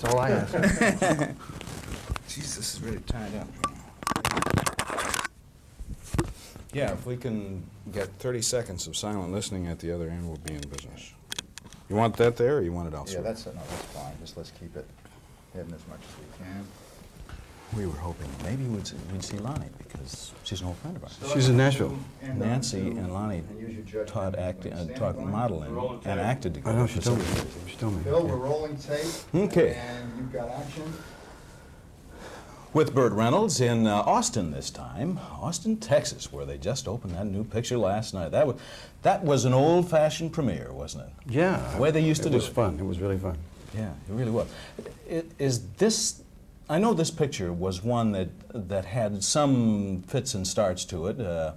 all I ask. Jeez, this is really tied up. Yeah, if we can get 30 seconds of silent listening at the other end, we'll be in business. You want that there, or you want it elsewhere? Yeah, that's fine. Just let's keep it hidden as much as we can. We were hoping maybe we'd see Lonnie, because she's an old friend of ours. She's in Nashville. Nancy and Lonnie taught modeling and acted I together. know, she told me. She told me. Bill, we're rolling tape. Okay. And you've got action. With Burt Reynolds in Austin this time, Austin, Texas, where they just opened that new picture last night. That was an old-fashioned premiere, wasn't it? Yeah. The way they used to do it. It was fun. It was really fun. Yeah, it really was. Is this? I know this picture was one that had some fits and starts to it. The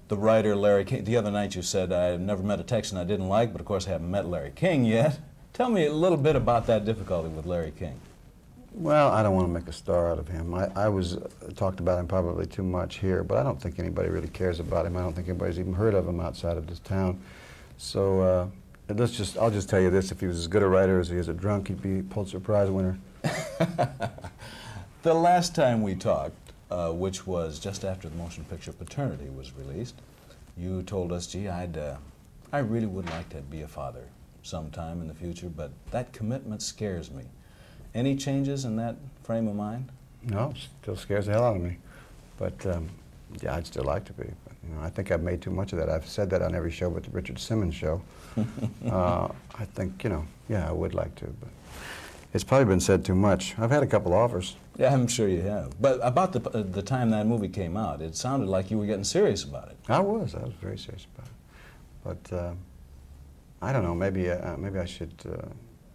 writer Larry King. The other night you said I've never met a Texan I didn't like, but of course I haven't met Larry King yet. Tell me a little bit about that difficulty with Larry King. Well, I don't want to make a star out of him. I was talked about him probably too much here, but I don't think anybody really cares about him. I don't think anybody's even heard of him outside of this town. So I'll just tell you this: if he was as good a writer as he is a drunk, he'd be a Pulitzer Prize winner. The last time we talked, which was just after the motion picture Paternity was released, you told us, gee, I really would like to be a father sometime in the future, but that commitment scares me. Any changes in that frame of mind? No, it still scares the hell out of me. But yeah, I'd still like to be. But, I think I've made too much of that. I've said that on every show but the Richard Simmons show. I think, yeah, I would like to, but it's probably been said too much. I've had a couple offers. Yeah, I'm sure you have. But about the time that movie came out, it sounded like you were getting serious about it. I was very serious about it. But I don't know, maybe I should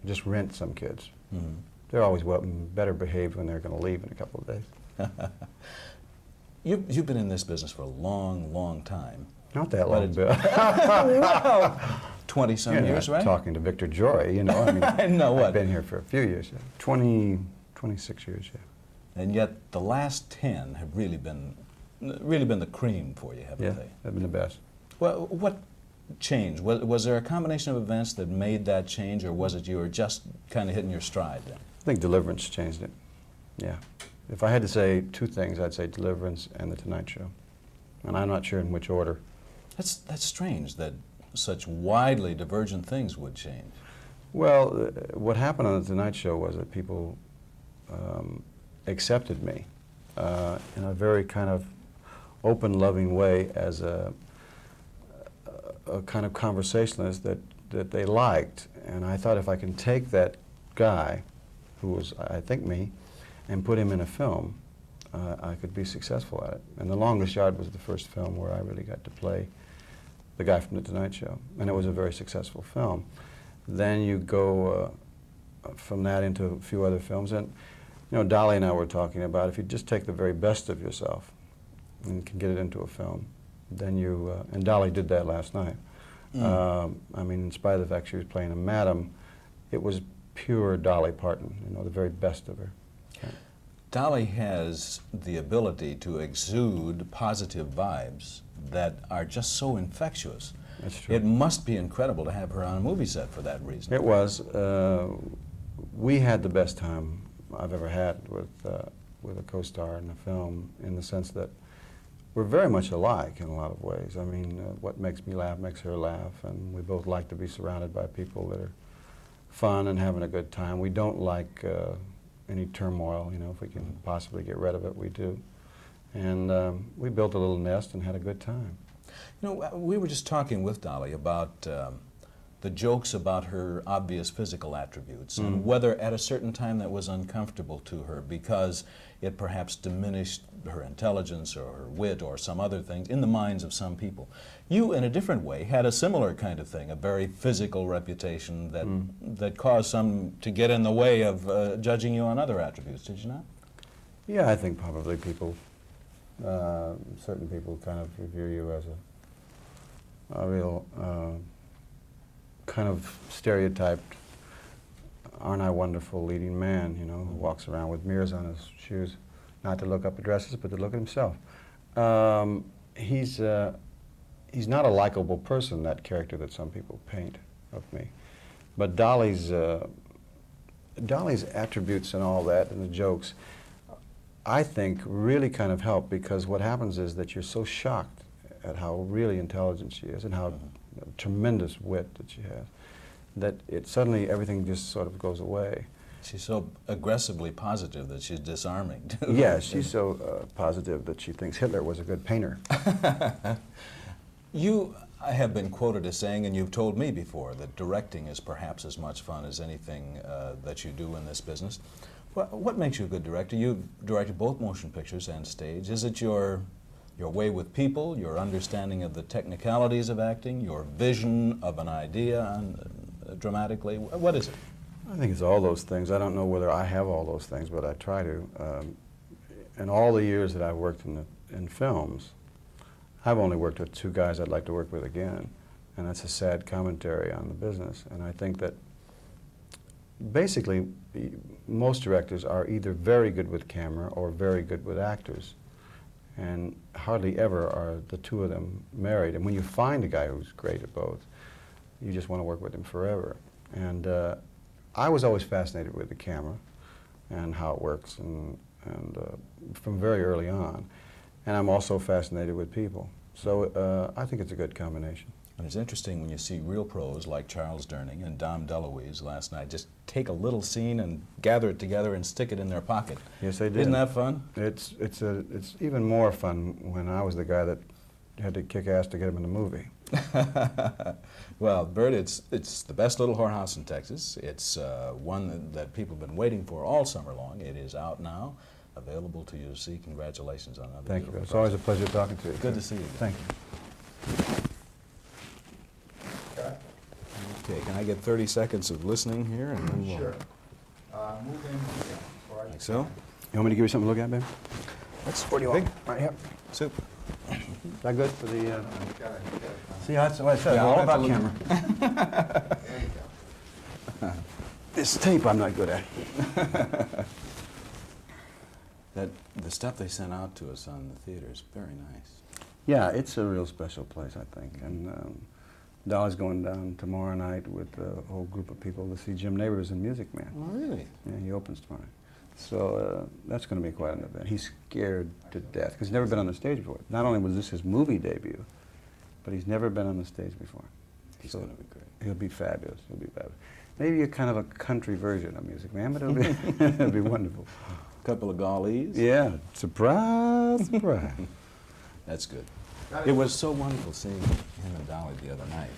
just rent some kids. Mm-hmm. They're always better behaved when they're going to leave in a couple of days. You've been in this business for a long, long time. Not that long, Bill. Well, 20-some years, right? Talking to Victor Joy, I mean, I know what. I've been here for a few years, 26 years, yeah. And yet the last 10 have really been the cream for you, haven't Yeah, they? they've been the best. Well, what changed? Was there a combination of events that made that change, or was it you were just kind of hitting your stride then? I think Deliverance changed it, yeah. If I had to say two things, I'd say Deliverance and The Tonight Show. And I'm not sure in which order. That's strange that such widely divergent things would change. Well, what happened on The Tonight Show was that people accepted me in a very kind of open, loving way as a kind of conversationalist that they liked. And I thought if I can take that guy, who was, I think, me, and put him in a film, I could be successful at it. And The Longest Yard was the first film where I really got to play the guy from The Tonight Show. And it was a very successful film. Then you go from that into a few other films. And, Dolly and I were talking about if you just take the very best of yourself and can get it into a film, then you, and Dolly did that last night. I mean, in spite of the fact she was playing a madam, it was pure Dolly Parton, the very best of her. Yeah. Dolly has the ability to exude positive vibes that are just so infectious. That's true. It must be incredible to have her on a movie set for that reason. It was. We had the best time I've ever had with a co-star in a film, in the sense that we're very much alike in a lot of ways. I mean, what makes me laugh makes her laugh, and we both like to be surrounded by people that are fun and having a good time. We don't like any turmoil, if we can possibly get rid of it, we do. And we built a little nest and had a good time. We were just talking with Dolly about the jokes about her obvious physical attributes and whether at a certain time that was uncomfortable to her because it perhaps diminished her intelligence or her wit or some other things in the minds of some people. You, in a different way, had a similar kind of thing, a very physical reputation that caused some to get in the way of judging you on other attributes, did you not? Yeah, I think probably people, certain people kind of review you as a real kind of stereotyped, aren't I wonderful leading man, who walks around with mirrors on his shoes, not to look up addresses, but to look at himself. He's not a likable person, that character that some people paint of me. But Dolly's Dolly's attributes and all that and the jokes, I think, really kind of help, because what happens is that you're so shocked at how really intelligent she is and how tremendous wit that she has, that it suddenly everything just sort of goes away. She's so aggressively positive that she's disarming, too. Yeah, she's so positive that she thinks Hitler was a good painter. You have been quoted as saying, and you've told me before, that directing is perhaps as much fun as anything that you do in this business. What makes you a good director? You've directed both motion pictures and stage. Is it your way with people, your understanding of the technicalities of acting, your vision of an idea dramatically? What is it? I think it's all those things. I don't know whether I have all those things, but I try to. In all the years that I've worked in films, I've only worked with two guys I'd like to work with again, and that's a sad commentary on the business. And I think that basically most directors are either very good with camera or very good with actors, and hardly ever are the two of them married. And when you find a guy who's great at both, you just want to work with him forever. And I was always fascinated with the camera and how it works, and from very early on. And I'm also fascinated with people. So I think it's a good combination. And it's interesting when you see real pros like Charles Durning and Dom DeLuise last night just take a little scene and gather it together and stick it in their pocket. Yes, they did. Isn't that fun? It's even more fun when I was the guy that had to kick ass to get him in the movie. Well, Burt, it's the best little whorehouse in Texas. It's one that people have been waiting for all summer long. It is out now, available to you to see. Congratulations on another. Thank you. beautiful It's always a project. pleasure talking to you. Good to see you. Thank you. Okay, can I get 30 seconds of listening here? And then we'll- Sure. Move in, yeah, before I- Like so? You want me to give you something to look at, Ben? That's What do you want? Right here. Soup. Is that good for the... You gotta See, that's what I said. Yeah, It's all I'll about have to camera. there you go. This tape I'm not good at. The stuff they sent out to us on the theater is very nice. Yeah, it's a real special place, I think. And Dolly's going down tomorrow night with a whole group of people to see Jim Nabors in Music Man. Oh, really? Yeah, he opens tomorrow night. So that's going to be quite an event. He's scared to death because he's never been on the stage before. Not only was this his movie debut, but he's never been on the stage before. He's So going to be great. He'll be fabulous. He'll be fabulous. Maybe a kind of a country version of Music Man, but it'll be, it'll be wonderful. Couple of gollies. Yeah, surprise, surprise. That's good. It was so wonderful seeing him and Dolly the other night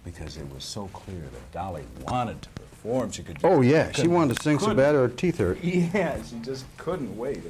because it was so clear that Dolly wanted to perform. She could. Oh yeah, she couldn't- wanted to sing so couldn't. bad her teeth hurt. Yeah, she just couldn't wait.